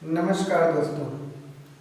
नमस्कार दोस्तों।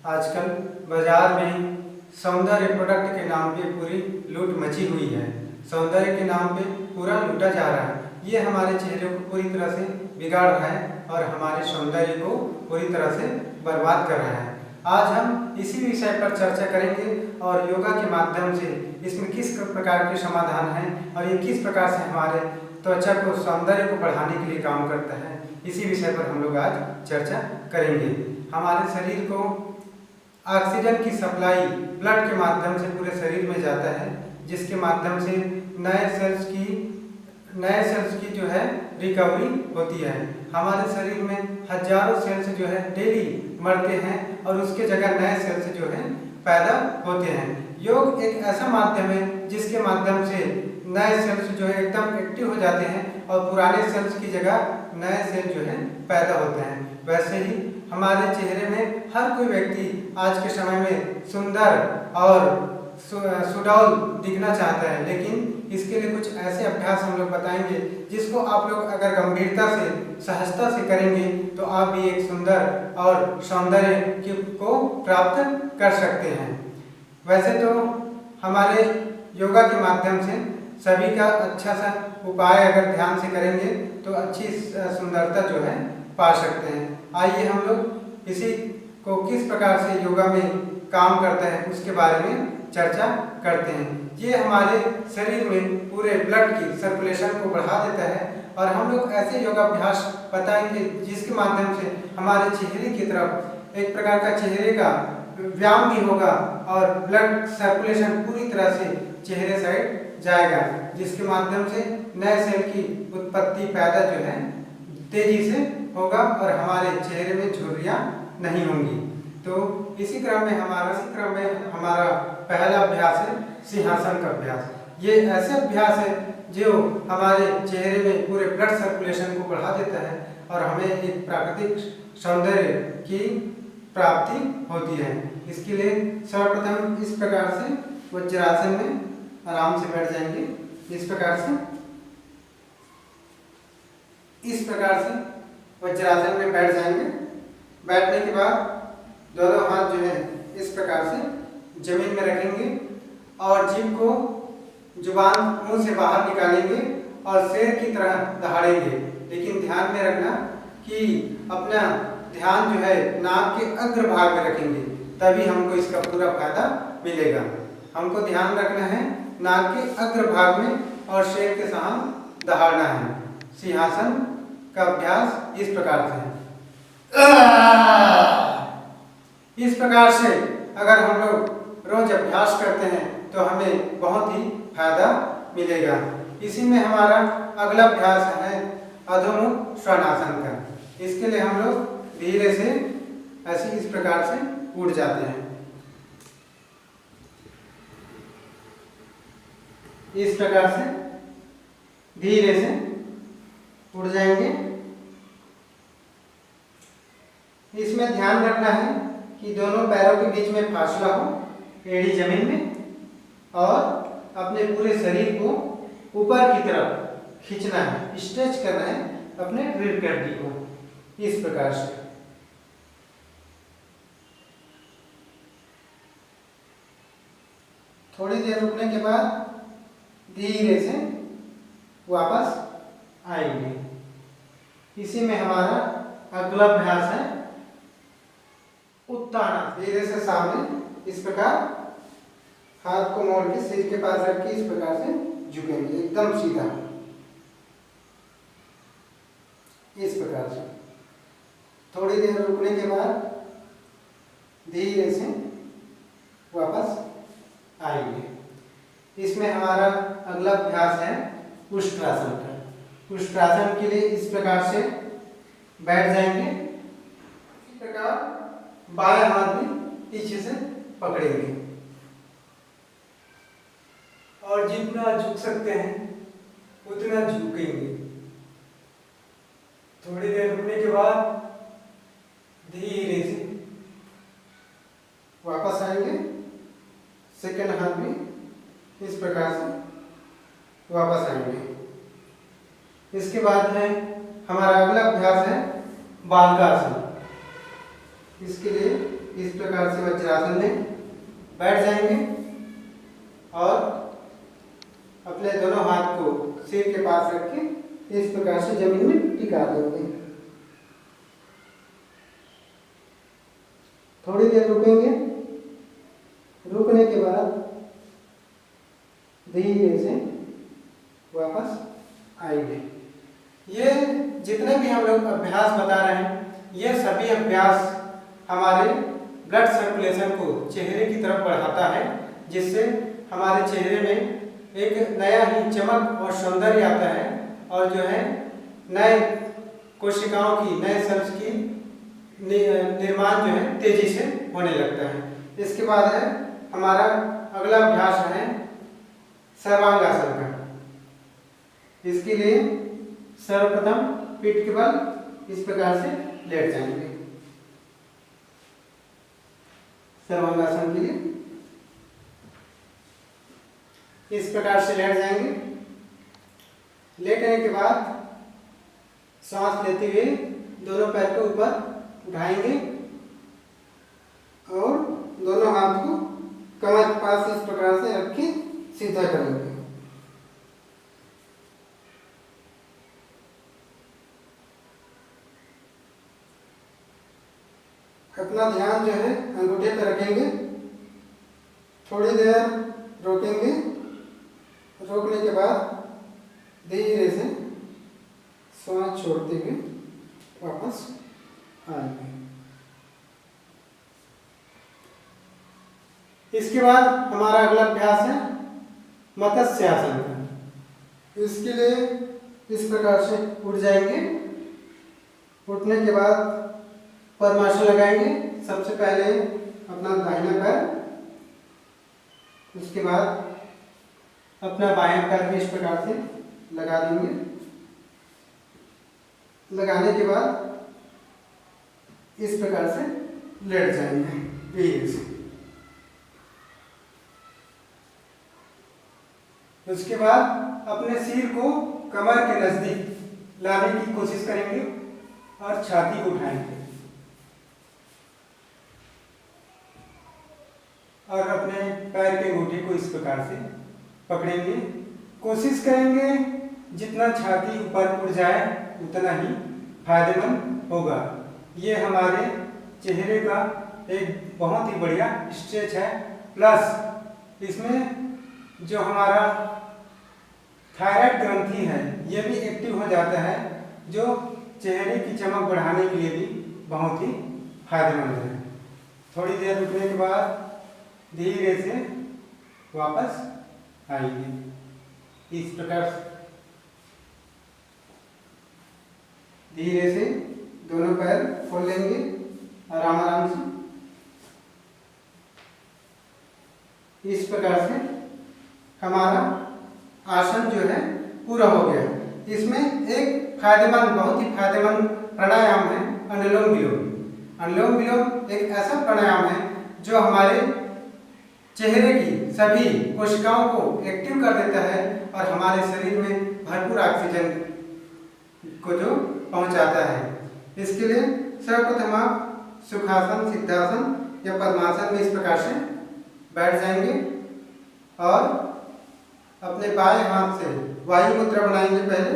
आजकल बाजार में सौंदर्य प्रोडक्ट के नाम पे पूरी लूट मची हुई है। सौंदर्य के नाम पे पूरा लूटा जा रहा है। ये हमारे चेहरे को पूरी तरह से बिगाड़ रहा है और हमारे सौंदर्य को पूरी तरह से बर्बाद कर रहा है। आज हम इसी विषय पर चर्चा करेंगे और योगा के माध्यम से इसमें किस प्रकार के समाधान हैं और ये किस प्रकार से हमारे त्वचा को सौंदर्य को बढ़ाने के लिए काम करता है, इसी विषय पर हम लोग आज चर्चा करेंगे। हमारे शरीर को ऑक्सीजन की सप्लाई ब्लड के माध्यम से पूरे शरीर में जाता है, जिसके माध्यम से नए सेल्स की जो है रिकवरी होती है। हमारे शरीर में हजारों सेल्स जो है डेली मरते हैं और उसके जगह नए सेल्स जो है पैदा होते हैं। योग एक ऐसा माध्यम है जिसके माध्यम से नए सेल्स जो है एकदम एक्टिव हो जाते हैं और पुराने सेल्स की जगह नए सेल जो है पैदा होते हैं। वैसे ही हमारे चेहरे में हर कोई व्यक्ति आज के समय में सुंदर और सुडौल दिखना चाहता है, लेकिन इसके लिए कुछ ऐसे अभ्यास हम लोग बताएंगे जिसको आप लोग अगर गंभीरता से सहजता से करेंगे तो आप भी एक सुंदर और सौंदर्य को प्राप्त कर सकते हैं। वैसे तो हमारे योगा के माध्यम से सभी का अच्छा सा उपाय अगर ध्यान से करेंगे तो अच्छी सुंदरता जो है पा सकते हैं। आइए हम लोग इसी को किस प्रकार से योगा में काम करता है उसके बारे में चर्चा करते हैं। ये हमारे शरीर में पूरे ब्लड की सर्कुलेशन को बढ़ा देता है और हम लोग ऐसे योगाभ्यास बताएंगे जिसके माध्यम से हमारे चेहरे की तरफ एक प्रकार का चेहरे का व्यायाम भी होगा और ब्लड सर्कुलेशन पूरी तरह से चेहरे साइड जाएगा, जिसके माध्यम से नए सेल की उत्पत्ति पैदा जो है तेजी से होगा और हमारे चेहरे में झुर्रियां नहीं होंगी। तो इसी क्रम में हमारा पहला अभ्यास है सिंहासन का अभ्यास। ये ऐसे अभ्यास है जो हमारे चेहरे में पूरे ब्लड सर्कुलेशन को बढ़ा देता है और हमें एक प्राकृतिक सौंदर्य की प्राप्ति होती है। इसके लिए सर्वप्रथम इस प्रकार से वज्रासन में आराम से बैठ जाएंगे। इस प्रकार से वज्रासन में बैठ जाएंगे। बैठने के बाद दोनों हाथ जो है इस प्रकार से जमीन में रखेंगे और जीभ को जुबान मुंह से बाहर निकालेंगे और शेर की तरह दहाड़ेंगे। लेकिन ध्यान में रखना कि अपना ध्यान जो है नाक के अग्रभाग में रखेंगे, तभी हमको इसका पूरा फायदा मिलेगा। हमको ध्यान रखना है नाक के अग्रभाग में और शेर के साथ दहाड़ना है। सिंहासन का अभ्यास इस प्रकार से है। इस प्रकार से अगर हम लोग रोज अभ्यास करते हैं तो हमें बहुत ही फायदा मिलेगा। इसी में हमारा अगला अभ्यास है अधोमुख श्वानासन का। इसके लिए हम लोग धीरे से ऐसे इस प्रकार से उठ जाते हैं। इस प्रकार से धीरे से उड़ जाएंगे। इसमें ध्यान रखना है कि दोनों पैरों के बीच में फासला हो, एड़ी जमीन में, और अपने पूरे शरीर को ऊपर की तरफ खींचना है, स्ट्रेच करना है अपने रीढ़ की हड्डी को इस प्रकार से। थोड़ी देर रुकने के बाद धीरे से वापस आएंगे। इसी में हमारा अगला अभ्यास है उत्तान। धीरे से सामने इस प्रकार हाथ को मोड़ के सिर के पास रख के इस प्रकार से झुकेंगे, एकदम सीधा इस प्रकार से। थोड़ी देर रुकने के बाद धीरे से वापस आएंगे। इसमें हमारा अगला अभ्यास है उष्ट्रासन का। उष्ट्रासन के लिए इस प्रकार से बैठ जाएंगे। इस प्रकार बाएं हाथ भी पीछे से पकड़ेंगे और जितना झुक सकते हैं उतना झुकेंगे। थोड़ी देर रुकने के बाद धीरे से वापस आएंगे। सेकंड हाथ भी इस प्रकार से वापस आएंगे। इसके बाद है हमारा अगला अभ्यास है बालकासन। इसके लिए इस प्रकार से वज्रासन में बैठ जाएंगे और अपने दोनों हाथ को सिर के पास रख के इस प्रकार से जमीन में टिका देंगे। थोड़ी देर रुकेंगे। रुकने के बाद धीरे से वापस आएंगे। ये जितने भी हम लोग अभ्यास बता रहे हैं ये सभी अभ्यास हमारे ब्लड सर्कुलेशन को चेहरे की तरफ बढ़ाता है, जिससे हमारे चेहरे में एक नया ही चमक और सौंदर्य आता है और जो है नए कोशिकाओं की, नए सेल्स की निर्माण जो है तेजी से होने लगता है। इसके बाद है हमारा अगला अभ्यास है सर्वांगासन का। इसके लिए सर्वप्रथम पीठ के बल इस प्रकार से लेट जाएंगे। सर्वांगासन के लिए इस प्रकार से लेट जाएंगे। लेटने के बाद सांस लेते हुए दोनों पैर को ऊपर उठाएंगे और दोनों हाथ को कमर के पास इस प्रकार से रख के सीधा करेंगे। अपना ध्यान जो है अंगूठे पर रखेंगे। थोड़ी देर रोकेंगे। रोकने के बाद धीरे से सांस छोड़ते हुए वापस आएंगे। इसके बाद हमारा अगला अभ्यास है मत्स्य आसन का। इसके लिए इस प्रकार से उठ जाएंगे। उठने के बाद पद्मासन लगाएंगे। सबसे पहले अपना दाहिना पैर, उसके बाद अपना बायां पैर भी इस प्रकार से लगा देंगे। लगाने के बाद इस प्रकार से लेट जाएंगे धीरे से। उसके बाद अपने सिर को कमर के नजदीक लाने की कोशिश करेंगे और छाती को उठाएंगे और अपने पैर के अंगूठे को इस प्रकार से पकड़ेंगे। कोशिश करेंगे जितना छाती ऊपर उठ जाए उतना ही फायदेमंद होगा। ये हमारे चेहरे का एक बहुत ही बढ़िया स्ट्रेच है। प्लस इसमें जो हमारा थायराइड ग्रंथि है ये भी एक्टिव हो जाता है, जो चेहरे की चमक बढ़ाने के लिए भी बहुत ही फायदेमंद है। थोड़ी देर रुकने के बाद धीरे से वापस आएंगे। इस प्रकार से धीरे से दोनों पैर खोल लेंगे आराम आराम से। इस प्रकार से हमारा आसन जो है पूरा हो गया। इसमें एक फायदेमंद, बहुत ही फायदेमंद प्राणायाम है अनुलोम विलोम। अनुलोम विलोम एक ऐसा प्राणायाम है जो हमारे चेहरे की सभी कोशिकाओं को एक्टिव कर देता है और हमारे शरीर में भरपूर ऑक्सीजन को जो पहुंचाता है। इसके लिए सर्वप्रथम आप सुखासन, सिद्धासन या पद्मासन में इस प्रकार से बैठ जाएंगे और अपने बाएं हाथ से वायु मुद्रा बनाएंगे। पहले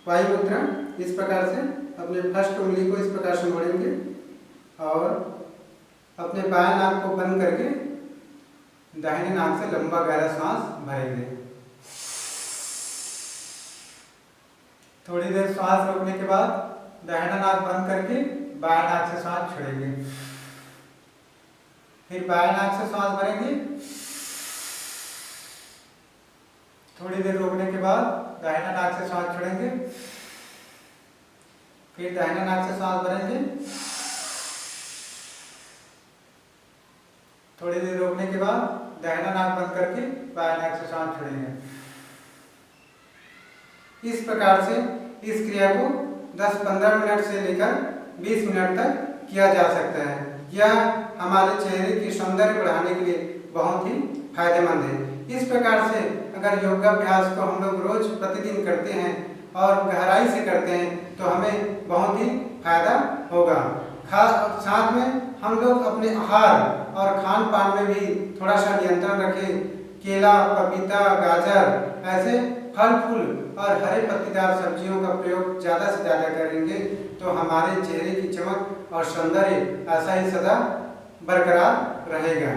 वायु मुद्रा इस प्रकार से अपने फर्स्ट उंगली को इस प्रकार से मोड़ेंगे और अपने बाएं नाक को बंद करके दाहिने नाक से लंबा गहरा सांस भरेंगे। थोड़ी देर सांस रोकने के बाद दाहिना नाक बंद करके बाएं नाक से सांस छोड़ेंगे। फिर बाएं नाक से सांस भरेंगे। थोड़ी देर रोकने के बाद दाहिना नाक से सांस छोड़ेंगे। फिर दाहिना नाक से सांस भरेंगे। थोड़ी देर रोकने के बाद दाहिना नाक बंद करके बाएं नाक से सांस छोड़ेंगे। इस प्रकार से इस क्रिया को 10-15 मिनट से लेकर 20 मिनट तक किया जा सकता है। यह हमारे चेहरे की सौंदर्य बढ़ाने के लिए बहुत ही फायदेमंद है। इस प्रकार से अगर योगाभ्यास को हम लोग रोज प्रतिदिन करते हैं और गहराई से करते हैं तो हमें बहुत ही फायदा होगा। साथ में हम लोग अपने आहार और खान पान में भी थोड़ा सा नियंत्रण रखें। केला, पपीता, गाजर ऐसे फल फूल और हरे पत्तेदार सब्जियों का प्रयोग ज़्यादा से ज़्यादा करेंगे तो हमारे चेहरे की चमक और सौंदर्य ऐसा ही सदा बरकरार रहेगा।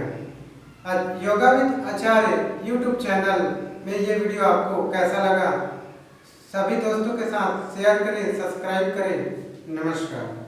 Yoga with Acharya YouTube channel में ये वीडियो आपको कैसा लगा? सभी दोस्तों के साथ शेयर करें, सब्सक्राइब करें। नमस्कार।